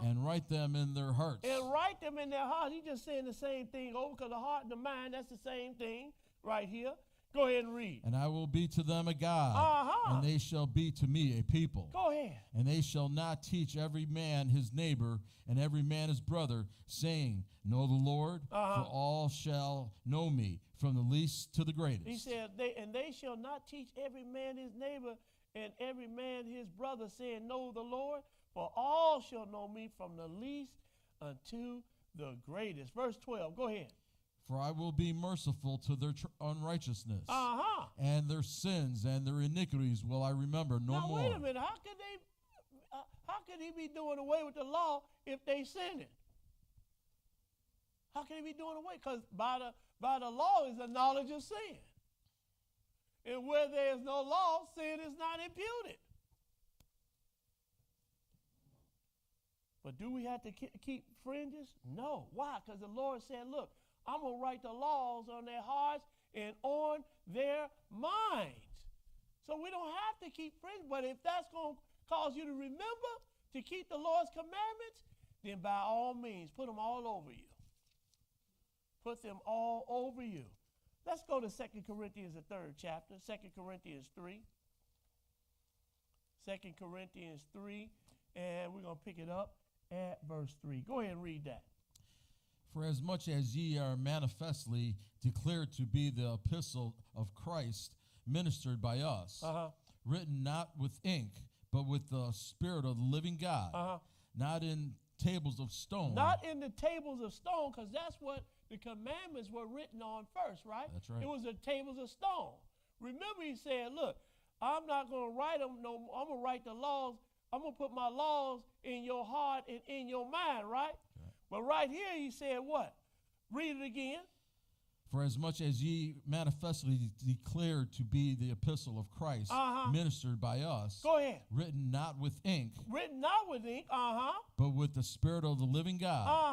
and write them in their hearts. And write them in their hearts. He's just saying the same thing over, because the heart and the mind, that's the same thing right here. Go ahead and read. And I will be to them a God, and they shall be to me a people. Go ahead. And they shall not teach every man his neighbor and every man his brother, saying, Know the Lord, for all shall know me, from the least to the greatest. He said, they shall not teach every man his neighbor and every man his brother, saying, Know the Lord, for all shall know me, from the least unto the greatest. Verse 12, go ahead. For I will be merciful to their unrighteousness, Uh-huh. and their sins and their iniquities will I remember no now, more. wait a minute. How could he be doing away with the law if they sinning? How can he be doing away? Because by the law is the knowledge of sin. And where there is no law, sin is not imputed. But do we have to keep fringes? No. Why? Because the Lord said, look, I'm going to write the laws on their hearts and on their minds. So we don't have to keep fringes. But if that's going to cause you to remember to keep the Lord's commandments, then by all means, put them all over you. Put them all over you. Let's go to 2 Corinthians, the 3rd chapter, 2 Corinthians 3. 2 Corinthians 3, and we're going to pick it up at verse 3. Go ahead and read that. For as much as ye are manifestly declared to be the epistle of Christ, ministered by us, written not with ink, but with the Spirit of the living God, not in tables of stone. Not in the tables of stone, because that's what the commandments were written on first, right? That's right. It was the tables of stone. Remember, he said, look, I'm not going to write them, I'm going to write the laws. I'm going to put my laws in your heart and in your mind, right? But right here, he said what? Read it again. For as much as ye manifestly declared to be the epistle of Christ, ministered by us, go ahead, written not with ink, but with the Spirit of the living God,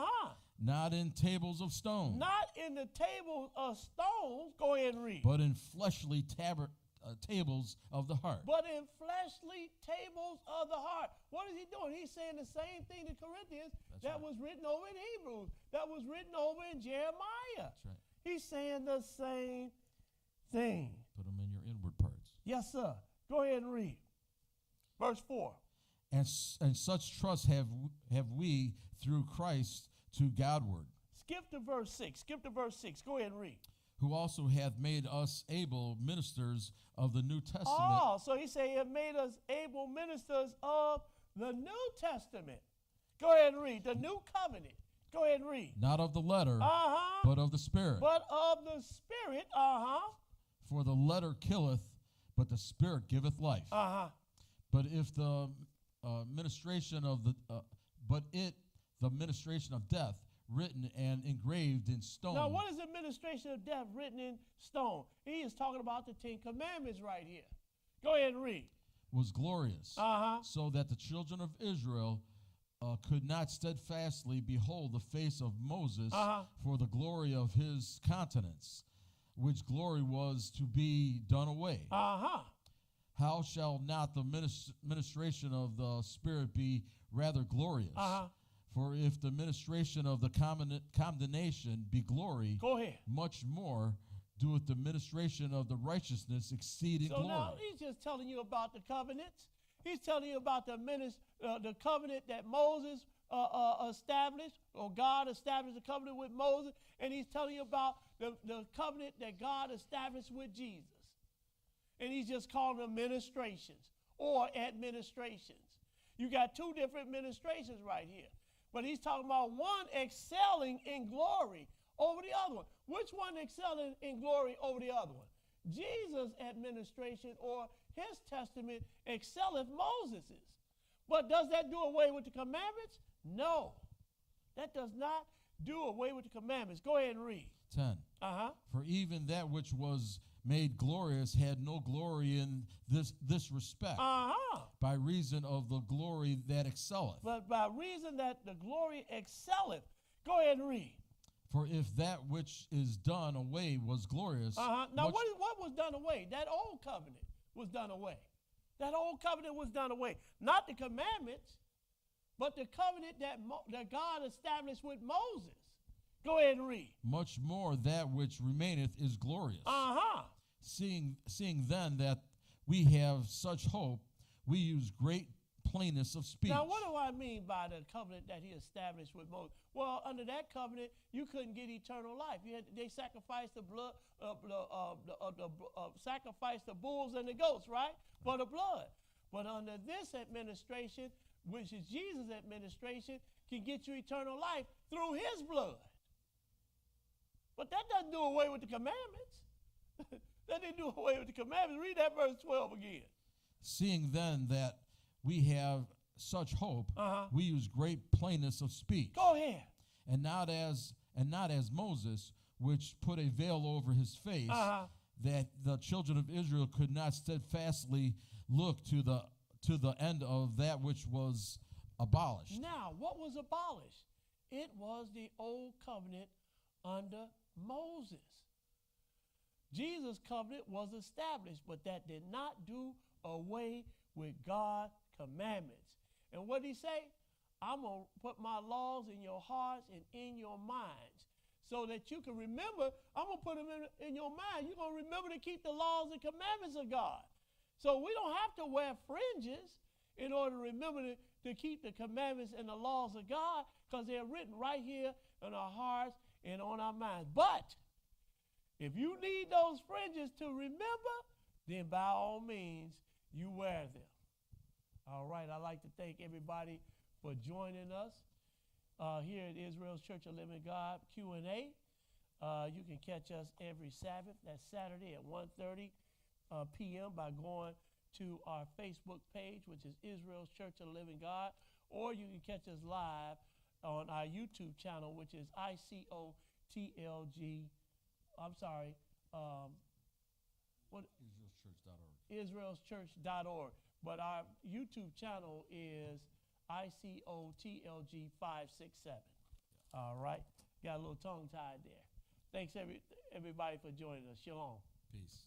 not in tables of stone, not in the tables of stones. Go ahead and read. But in fleshly tables of the heart. But in fleshly tables of the heart. What is he doing? He's saying the same thing to Corinthians was written over in Hebrews, that was written over in Jeremiah. That's right. He's saying the same thing. Put them in your inward parts. Yes, sir. Go ahead and read. Verse 4. And such trust have we through Christ to Godward. Skip to verse 6. Skip to verse 6. Go ahead and read. Who also hath made us able ministers of the New Testament. Oh, so he said he had made us able ministers of the New Testament. Go ahead and read. The new covenant. Go ahead and read. Not of the letter, but of the Spirit. But of the Spirit, For the letter killeth, but the Spirit giveth life. But if the ministration of the ministration of death, written and engraved in stone. Now, what is the ministration of death written in stone? He is talking about the 10 Commandments right here. Go ahead and read. Was glorious, so that the children of Israel could not steadfastly behold the face of Moses for the glory of his countenance, which glory was to be done away. How shall not the ministration of the Spirit be rather glorious? For if the ministration of the condemnation be glory, go ahead, much more doeth the ministration of the righteousness exceeding glory. So now he's just telling you about the covenants. He's telling you about the covenant that Moses established, or God established the covenant with Moses, and he's telling you about the covenant that God established with Jesus. And he's just calling them ministrations or administrations. You got two different ministrations right here. But he's talking about one excelling in glory over the other one. Which one excelling in glory over the other one? Jesus' administration or his testament excelleth Moses's. But does that do away with the commandments? No. That does not do away with the commandments. Go ahead and read. 10. For even that which was made glorious had no glory in this respect, by reason of the glory that excelleth. But by reason that the glory excelleth. Go ahead and read. For if that which is done away was glorious. Now, what was done away? That old covenant was done away. That old covenant was done away. Not the commandments, but the covenant that God established with Moses. Go ahead and read. Much more that which remaineth is glorious. Seeing then that we have such hope, we use great plainness of speech. Now, what do I mean by the covenant that he established with Moses? Well, under that covenant, you couldn't get eternal life. They sacrificed the blood, sacrificed the bulls and the goats, right, for the blood. But under this administration, which is Jesus' administration, can get you eternal life through his blood. But that doesn't do away with the commandments. That didn't do away with the commandments. Read that verse 12 again. Seeing then that we have such hope, we use great plainness of speech. Go ahead. And not as Moses, which put a veil over his face, that the children of Israel could not steadfastly look to the end of that which was abolished. Now, what was abolished? It was the old covenant under Moses. Jesus' covenant was established, but that did not do away with God's commandments. And what did he say? I'm going to put my laws in your hearts and in your minds so that you can remember. I'm going to put them in your mind. You're going to remember to keep the laws and commandments of God. So we don't have to wear fringes in order to remember to keep the commandments and the laws of God, because they're written right here in our hearts and on our minds. But if you need those fringes to remember, then by all means, you wear them. All right, I'd like to thank everybody for joining us here at Israel's Church of Living God Q&A. You can catch us every Sabbath. That's Saturday at 1:30 p.m. by going to our Facebook page, which is Israel's Church of Living God, or you can catch us live on our YouTube channel, which is ICOTLG. I'm sorry. IsraelsChurch.org. But our YouTube channel is ICOTLG 567. All right. Got a little tongue tied there. Thanks everybody for joining us. Shalom. Peace.